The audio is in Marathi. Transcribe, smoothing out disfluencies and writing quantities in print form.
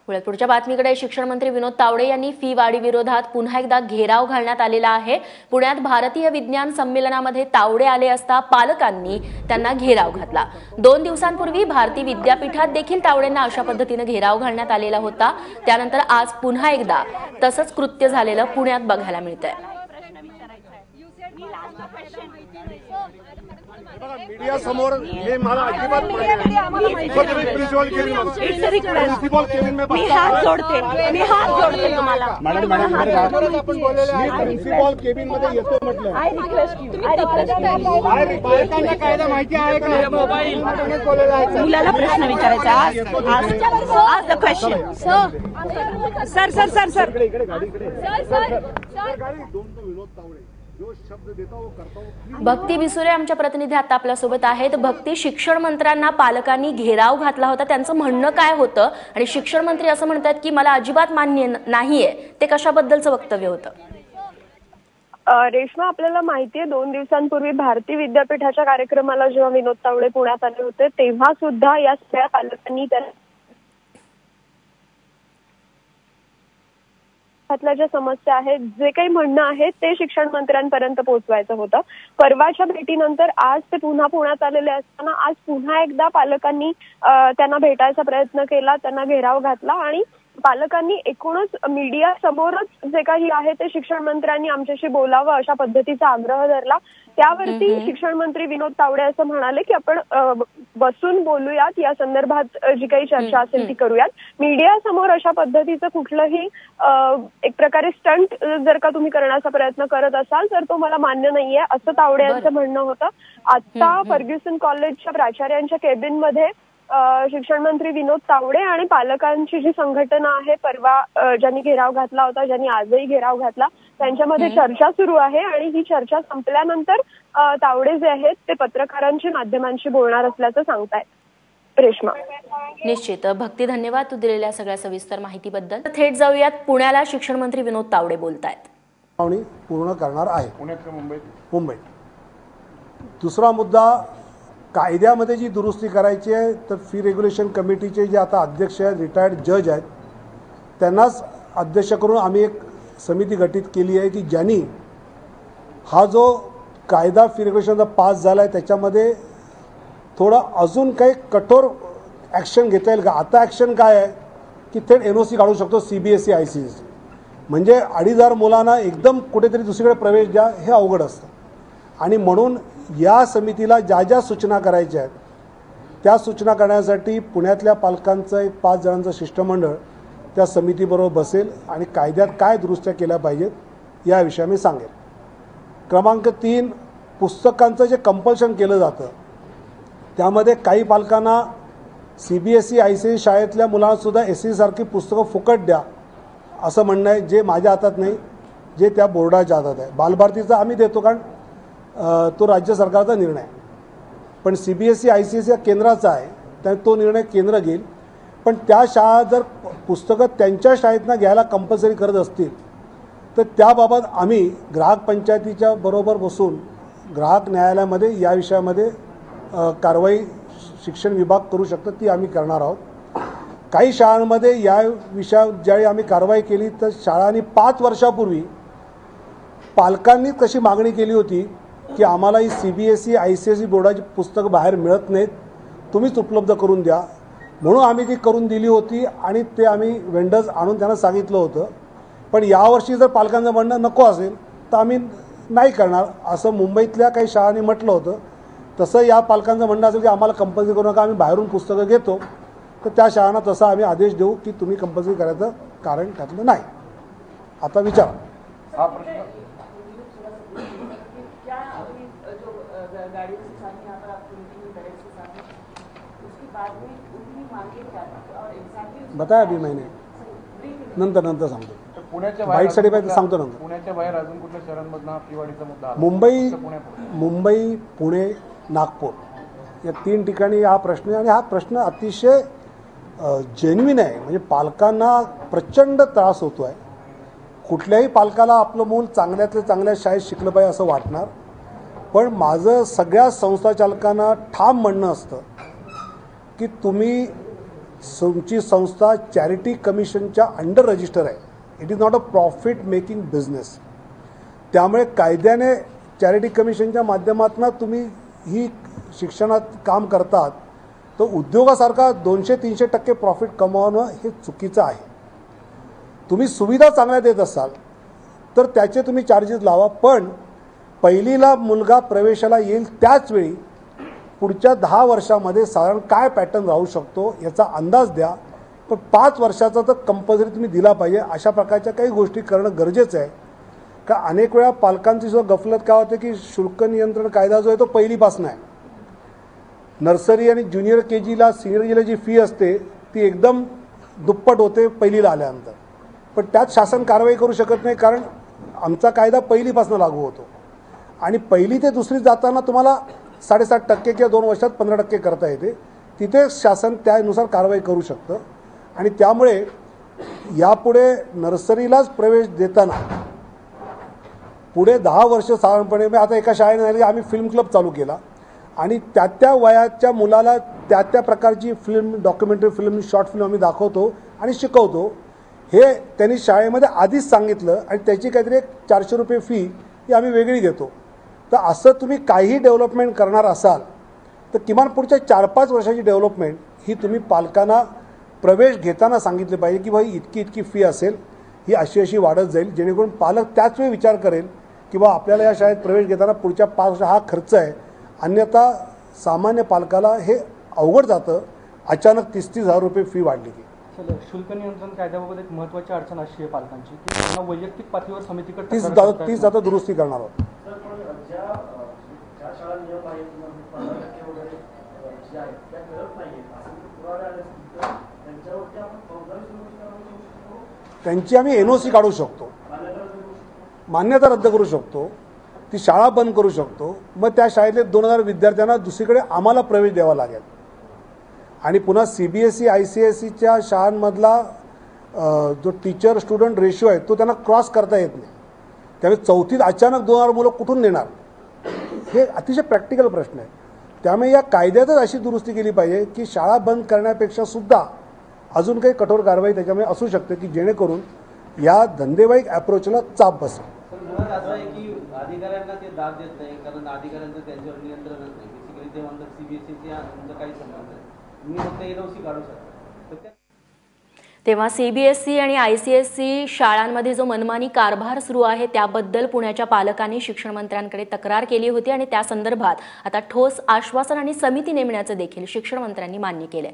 पुढच्या बातमीकडे शिक्षण मंत्री विनोद तावडे यांनी फी वाढी विरोधात पुन्हा एकदा घेराव घालण्यात आलेला आहे। पुण्यात भारतीय विज्ञान संमेलनामध्ये तावडे आले असता पालकांनी त्यांना घेराव घातला। 2 दिवसांपूर्वी भारती विद्यापीठात देखील तावडेंना अशा पद्धतीने घेराव घालण्यात आलेला होता। त्यानंतर आज पुन्हा एकदा तसंच कृत्य झालेलं पुण्यात बघायला मिळतंय। मीडिया समोर हे मला अजिबात प्रिन्सिपल केबिन में मी हात जोडते तुम्हाला मॅडम आपण बोललेलं प्रिन्सिपल केबिन मध्ये येतो म्हटलं। आय रिक्वेस्ट बालकांना कायदा माहिती आहे का? मोबाईल मुलाला प्रश्न विचारायचा आज the question sir Vinod Tawde जो शब्द देता वो करता वो। भक्ती बिसुरे आमच्या प्रतिनिधी आता आपल्या सोबत आहेत। भक्ती, शिक्षण मंत्र्यांना पालकांनी घेराव घातला होता, त्यांचं म्हणणं काय होतं आणि शिक्षण मंत्री असं म्हणतात की मला अजिबात मान्य नाहीये, ते कशाबद्दलचं वक्तव्य होतं? रेश्मा, आपल्याला माहिती आहे 2 दिवसांपूर्वी भारती विद्यापीठाच्या कार्यक्रमाला जेव्हा विनोद तावडे पुण्यात आले होते तेव्हा सुद्धा या सगळ्या पालकांनी ज्या समस्या आहेत, जे काही म्हणणं आहे ते शिक्षण मंत्र्यांपर्यंत पोहोचवायचं होतं। परवाच्या भेटीनंतर आज ते पुन्हा पुण्यात आलेले असताना आज पुन्हा एकदा पालकांनी त्यांना भेटायचा प्रयत्न केला, त्यांना घेराव घातला आणि पालकांनी एकूणच मीडिया समोरच जे काही आहे ते शिक्षण मंत्र्यांनी आमच्याशी बोलावं अशा पद्धतीचा आग्रह धरला। त्यावरती शिक्षण मंत्री विनोद तावडे असं म्हणाले की आपण बसून बोलूयात, या संदर्भात जी काही चर्चा असेल ती करूयात। मीडिया समोर अशा पद्धतीचं कुठलंही एक प्रकारे स्टंट जर का तुम्ही करण्याचा प्रयत्न करत असाल तर तो मला मान्य नाहीये, असं तावडे यांचं म्हणणं होतं। आता फर्ग्युसन कॉलेजच्या प्राचार्यांच्या केबिनमध्ये शिक्षण मंत्री विनोद तावडे आणि पालकांची जी संघटना आहे, परवा ज्यांनी घेराव घातला होता, ज्यांनी आजही घेराव घातला, त्यांच्यामध्ये चर्चा सुरू आहे आणि ही चर्चा संपल्यानंतर तावडे जे आहेत ते पत्रकारांशी माध्यमांशी बोलणार असल्याचं सांगतायत। रेश्मा, निश्चित भक्ती, धन्यवाद तू दिलेल्या सगळ्या सविस्तर माहितीबद्दल। थेट जाऊयात पुण्याला, शिक्षण मंत्री विनोद तावडे बोलतायत। पूर्ण करणार आहे पुण्यात मुंबईत। दुसरा मुद्दा, कायद्यामध्ये जी दुरुस्ती करायची आहे तर फी रेग्युलेशन कमिटीचे जे आता अध्यक्ष आहेत, रिटायर्ड जज आहेत, त्यांनाच अध्यक्ष करून आम्ही एक समिती गठीत केली आहे की ज्यांनी हा जो कायदा फी रेग्युलेशनचा पास झाला आहे त्याच्यामध्ये थोडा अजून काही कठोर ॲक्शन घेता येईल का। आता ॲक्शन काय आहे की थेट NOC काढू शकतो CBSE ICSE, म्हणजे 2,500 मुलांना एकदम कुठेतरी दुसरीकडे प्रवेश द्या हे अवघड असतं। आणि म्हणून या समितीला ज्या ज्या सूचना करायच्या आहेत त्या सूचना करण्यासाठी पुण्यातल्या पालकांचं एक 5 जणांचं शिष्टमंडळ त्या समितीबरोबर बसेल आणि कायद्यात काय दुरुस्त्या केल्या पाहिजेत याविषयी मी सांगेन। क्रमांक 3, पुस्तकांचं जे कंपल्शन केलं जातं त्यामध्ये काही पालकांना CBSE ICSE शाळेतल्या मुलांनासुद्धा SE सारखी पुस्तकं फुकट द्या असं म्हणणं आहे, जे माझ्या हातात नाही, जे त्या बोर्डाच्या हातात आहे। बालभारतीचा आम्ही देतो कारण तो राज्य सरकारचा निर्णय, पण CBSE ICSE या केंद्राचा आहे, तर तो निर्णय केंद्र घेईल। पण त्या शाळा जर पुस्तकं त्यांच्या शाळेतनं घ्यायला कंपल्सरी करत असतील तर त्याबाबत आम्ही ग्राहक पंचायतीच्या बरोबर बसून ग्राहक न्यायालयामध्ये या विषयामध्ये कारवाई शिक्षण विभाग करू शकतो, ती आम्ही करणार आहोत। काही शाळांमध्ये या विषयावर ज्यावेळी आम्ही कारवाई केली तर शाळांनी 5 वर्षापूर्वी पालकांनी कशी मागणी केली होती की आम्हाला ही CBSE ICSE बोर्डाची पुस्तकं बाहेर मिळत नाहीत, तुम्हीच उपलब्ध करून द्या, म्हणून आम्ही ती करून दिली होती आणि ते आम्ही वेंडर्स आणून त्यांना सांगितलं होतं। पण यावर्षी जर पालकांचं म्हणणं नको असेल तर आम्ही नाही करणार असं मुंबईतल्या काही शाळांनी म्हटलं होतं। तसं या पालकांचं म्हणणं असेल की आम्हाला कंपल्सरी करू नका, आम्ही बाहेरून पुस्तकं घेतो, तर त्या शाळांना तसा आम्ही आदेश देऊ की तुम्ही कंपल्सरी करायचं कारण त्यातलं नाही। आता विचारा। बताया अभी मैंने, नंतर सांगतो, बाईटसाठी पाहिजे सांगतो नंतर। पुण्याच्या बाहेर अजून कुठल्या शहरांमधनं फीवाढीचा मुद्दा? मुंबई, पुणे, नागपूर या 3 ठिकाणी हा प्रश्न आहे आणि हा प्रश्न अतिशय जेन्युइन आहे। म्हणजे पालकांना प्रचंड त्रास होतो आहे। कुठल्याही पालकाला आपलं मूल चांगल्यातल्या चांगल्या शाळेत शिकलं पाहिजे असं वाटणार, पण माझं सगळ्या संस्थाचालकांना ठाम म्हणणं असतं की तुम्ही तुमची संस्था चॅरिटी कमिशनच्या अंडर रजिस्टर आहे. It is not a profit making business. त्यामुळे कायद्याने चॅरिटी कमिशनच्या माध्यमातून तुम्ही ही शिक्षणात काम करतात तर उद्योगासारखा 200-300% प्रॉफिट कमावणं हे चुकीचं आहे. तुम्ही सुविधा चांगल्या देत असाल तर त्याचे तुम्ही चार्जेस लावा, पण पहिलीला मुलगा प्रवेशाला येईल त्याच वेळी पुढच्या 10 वर्षामध्ये साधारण काय पॅटर्न राहू शकतो याचा अंदाज द्या. पण 5 वर्षाचा तर कंपल्सरी तुम्ही दिला पाहिजे. अशा प्रकारच्या काही गोष्टी करणं गरजेचं आहे. का अनेक वेळा पालकांची सुद्धा गफलत काय होते की शुल्क नियंत्रण कायदा जो आहे तो पहिलीपासून आहे. नर्सरी आणि ज्युनियर KGला सिनियर KGला जी फी असते ती एकदम दुप्पट होते पहिलीला आल्यानंतर. पण त्यात शासन कारवाई करू शकत नाही, कारण आमचा कायदा पहिलीपासून लागू होतो आणि पहिली ते दुसरी जाताना तुम्हाला 7.5% किंवा 2 वर्षात 15% करता येते. तिथे शासन त्यानुसार कारवाई करू शकतं. आणि त्यामुळे यापुढे नर्सरीलाच प्रवेश देताना पुढे 10 वर्ष साधारणपणे आता एका शाळेने झाली आम्ही फिल्म क्लब चालू केला आणि त्या वयाच्या मुलाला त्या प्रकारची film, documentary film, short film आम्ही दाखवतो आणि शिकवतो. हे त्यांनी शाळेमध्ये आधीच सांगितलं आणि त्याची काहीतरी 400 रुपये फी ही आम्ही वेगळी घेतो. तर असं तुम्ही काही डेव्हलपमेंट करणार असाल तर किमान पुढच्या 4-5 वर्षाची डेव्हलपमेंट ही तुम्ही पालकांना प्रवेश घेताना सांगितले पाहिजे की भाई इतकी फी असेल, ही अशी वाढत जाईल, जेणेकरून पालक त्याच वेळी विचार करेल की बा आपल्याला या शाळेत प्रवेश घेताना पुढच्या 5 वर्ष हा खर्च आहे. अन्यथा सामान्य पालकाला हे अवघड जातं अचानक 30,000 रुपये फी वाढली की. शुल्क नियंत्रण कायद्याबाबत एक महत्त्वाची अडचण अशी आहे पालकांची की त्यांना वैयक्तिक पातळीवर समितीकडे तीच आता दुरुस्ती करणार आहोत. त्यांची आम्ही NOC काढू शकतो, मान्यता रद्द करू शकतो, ती शाळा बंद करू शकतो. मग त्या शाळेतले 2000 विद्यार्थ्यांना दुसरीकडे आम्हाला प्रवेश द्यावा लागेल. आणि पुन्हा CBSE ICSEच्या शाळांमधला जो टीचर स्टुडंट रेशो आहे तो त्यांना क्रॉस करता येत नाही. त्यामुळे 4थीत अचानक 2000 मुलं कुठून नेणार, हे अतिशय प्रॅक्टिकल प्रश्न आहे. त्यामुळे या कायद्यातच अशी दुरुस्ती केली पाहिजे की शाळा बंद करण्यापेक्षा सुद्धा अजून काही कठोर कारवाई त्याच्यामध्ये असू शकते की जेणेकरून या धंदेवाईक अप्रोचला चाप बसेल. असं आहे की अधिकाऱ्यांना ते दाद देत नाही, कारण अधिकाऱ्यांचं त्यांच्यावर नियंत्रणच नाही. बेसिकली ते म्हणतात CBSEचे आमचा काही संबंध नाही, मी फक्त NOC काढू शकतो. तेव्हा CBSE आणि ICSE शाळांमध्ये जो मनमानी कारभार सुरू आहे त्याबद्दल पुण्याच्या पालकांनी शिक्षण मंत्र्यांकडे तक्रार केली होती आणि त्या संदर्भात आता ठोस आश्वासन आणि समिती नेमण्याचं देखील शिक्षण मंत्र्यांनी मान्य केलंय.